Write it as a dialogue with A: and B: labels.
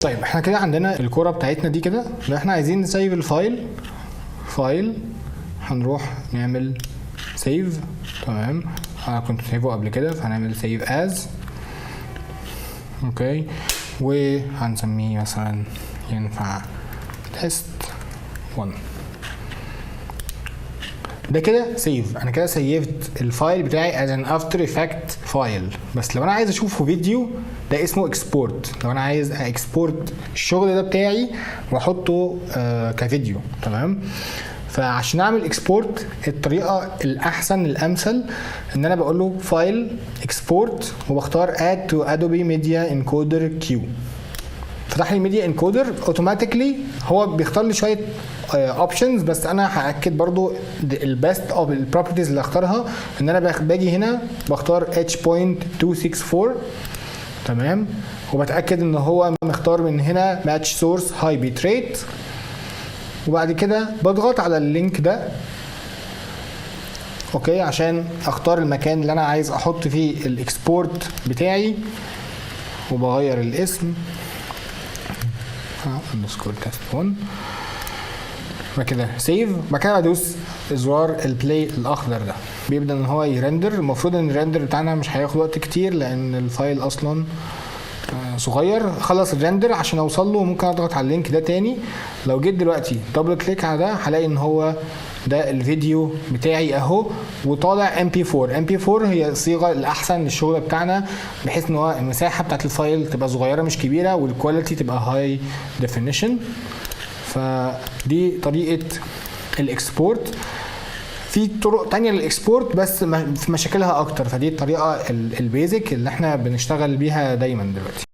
A: طيب احنا كده عندنا الكوره بتاعتنا دي كده. لو احنا عايزين نسيف الفايل، هنروح نعمل سيف. تمام، انا كنت سيفه قبل كده فهنعمل سيف از. اوكي، وهنسميه مثلا ينفع تيست 1. ده كده سيف. انا كده سيفت الفايل بتاعي از ان افتر افكت فايل. بس لو انا عايز اشوفه فيديو ده اسمه اكسبورت. لو انا عايز اكسبورت الشغل ده بتاعي واحطه كفيديو. تمام، فعشان اعمل اكسبورت الطريقه الاحسن الامثل ان انا بقول له فايل اكسبورت وبختار اد تو ادوبي ميديا انكودر كيو. فتح لي ميديا انكودر اوتوماتيكلي. هو بيختار لي شويه اوبشنز بس انا هاكد برضو البيست اوف البروبرتيز اللي اختارها ان انا باجي هنا بختار H.264. تمام، وبتاكد ان هو مختار من هنا ماتش سورس هاي بيت ريت. وبعد كده بضغط على اللينك ده اوكي عشان اختار المكان اللي انا عايز احط فيه الاكسبورت بتاعي، وبغير الاسم اندرسكور تيست 1. بعد كده سيف. بعد كده بدوس زرار البلاي الاخضر ده بيبدا ان هو يرندر. المفروض ان الرندر بتاعنا مش هياخد وقت كتير لان الفايل اصلا صغير. خلص الرندر. عشان اوصل له ممكن اضغط على اللينك ده تاني. لو جيت دلوقتي دبل كليك على ده هلاقي ان هو ده الفيديو بتاعي اهو وطالع MP4. MP4 هي الصيغه الاحسن للشغل بتاعنا بحيث ان هو المساحه بتاعت الفايل تبقى صغيره مش كبيره والكواليتي تبقى هاي ديفينيشن. فدي طريقه الاكسبورت. في طرق تانية للاكسبورت بس في مشاكلها اكتر. فدي الطريقه البيزك اللي احنا بنشتغل بيها دايما دلوقتي.